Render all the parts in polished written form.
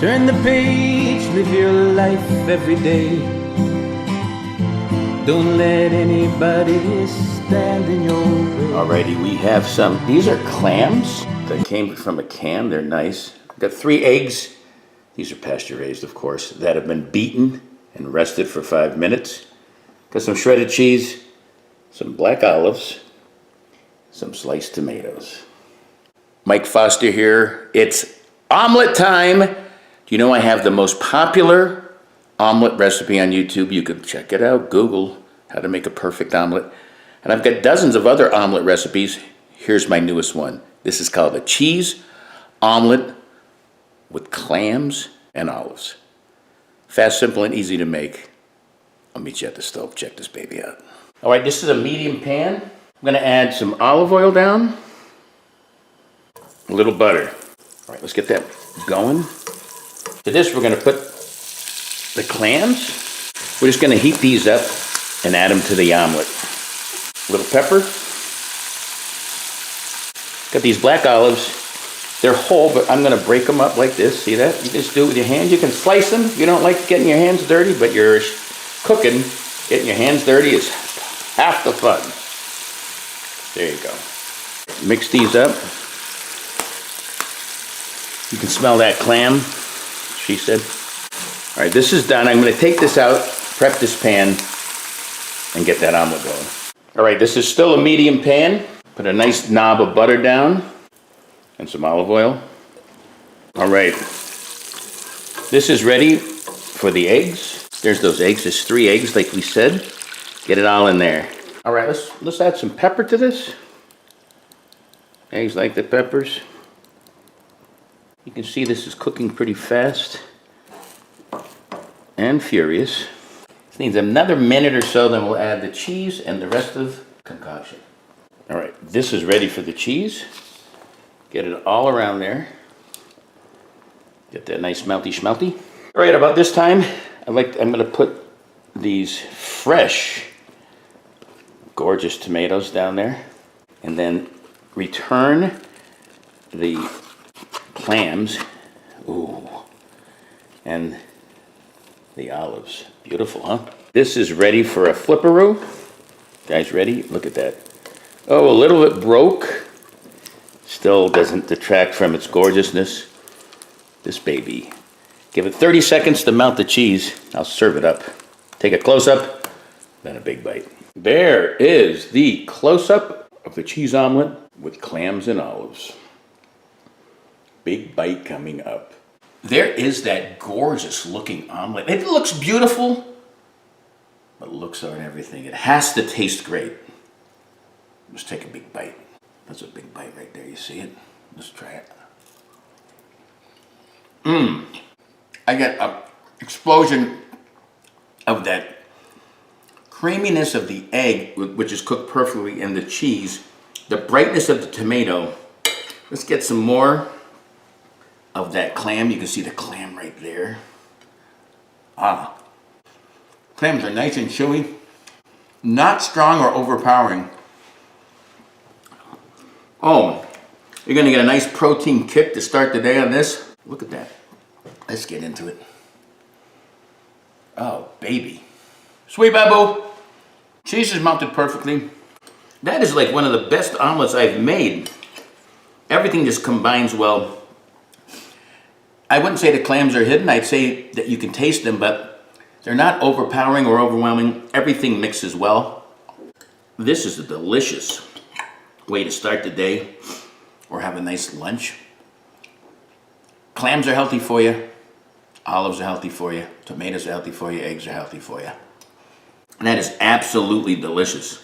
Turn the page, live your life every day. Don't let anybody stand in your way. Alrighty, we have some, these are clams that came from a can. They're nice. Got 3 eggs. These are pasture raised, of course, that have been beaten and rested for 5 minutes. Got some shredded cheese, some black olives, some sliced tomatoes. Mike Foster here. It's omelet time. Do you know I have the most popular omelet recipe on YouTube? You can check it out. Google how to make a perfect omelet. And I've got dozens of other omelet recipes. Here's my newest one. This is called a cheese omelet with clams and olives. Fast, simple, and easy to make. I'll meet you at the stove. Check this baby out. All right, this is a medium pan. I'm gonna add some olive oil down, a little butter. All right, let's get that going. To this, we're gonna put the clams. We're just gonna heat these up and add them to the omelet. A little pepper. Got these black olives. They're whole, but I'm gonna break them up like this. See that? You just do it with your hands. You can slice them if you don't like getting your hands dirty, but you're cooking, getting your hands dirty is half the fun. There you go. Mix these up. You can smell that clam, she said. All right, this is done. I'm gonna take this out, prep this pan, and get that omelet going. All right, this is still a medium pan. Put a nice knob of butter down and some olive oil. All right, this is ready for the eggs. There's those eggs, there's 3 eggs like we said. Get it all in there. All right, let's add some pepper to this. Eggs like the peppers. You can see this is cooking pretty fast and furious. This needs another minute or so, then we'll add the cheese and the rest of the concoction. All right, this is ready for the cheese. Get it all around there. Get that nice melty schmelty. All right, about this time, I'm gonna put these fresh, gorgeous tomatoes down there, and then return the clams, ooh, and the olives. Beautiful, huh? This is ready for a flipperoo. Guys, ready? Look at that. Oh, a little bit broke. Still doesn't detract from its gorgeousness. This baby. Give it 30 seconds to melt the cheese. I'll serve it up. Take a close-up, then a big bite. There is the close-up of the cheese omelet with clams and olives. Big bite coming up. There is that gorgeous looking omelet. It looks beautiful, but looks aren't everything. It has to taste great. Let's take a big bite. That's a big bite right there, you see it? Let's try it. I get an explosion of that creaminess of the egg, which is cooked perfectly, and the cheese, the brightness of the tomato. Let's get some more of that clam. You can see the clam right there. Ah, clams are nice and chewy, not strong or overpowering. Oh, you're gonna get a nice protein kick to start the day on this. Look at that. Let's get into it. Oh, baby. Sweet babu. Cheese is melted perfectly. That is like one of the best omelets I've made. Everything just combines well. I wouldn't say the clams are hidden. I'd say that you can taste them, but they're not overpowering or overwhelming. Everything mixes well. This is a delicious way to start the day or have a nice lunch. Clams are healthy for you. Olives are healthy for you. Tomatoes are healthy for you. Eggs are healthy for you. And that is absolutely delicious.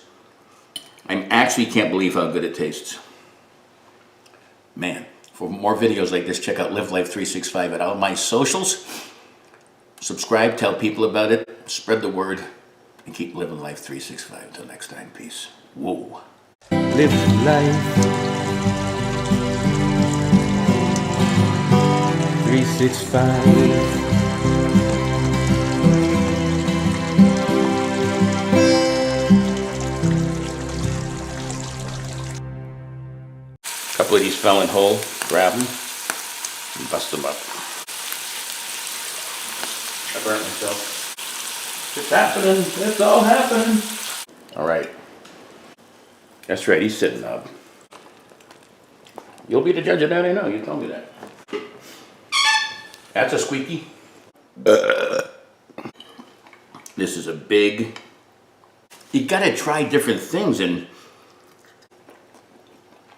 I actually can't believe how good it tastes. Man, for more videos like this, check out Live Life 365 at all my socials. Subscribe, tell people about it, spread the word, and keep living life 365. Until next time, peace. Whoa. Live life 365. A couple of these fell in whole, grab them and bust them up. I burnt myself. It's happening. It's all happening. All right. That's right. He's sitting up. You'll be the judge of that, I know. You told me that. That's a squeaky. This is a big... You gotta try different things, and...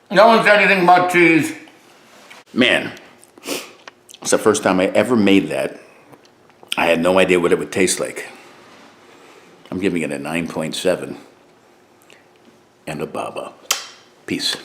No one said anything about cheese. Man, it's the first time I ever made that. I had no idea what it would taste like. I'm giving it a 9.7 and a baba. Peace.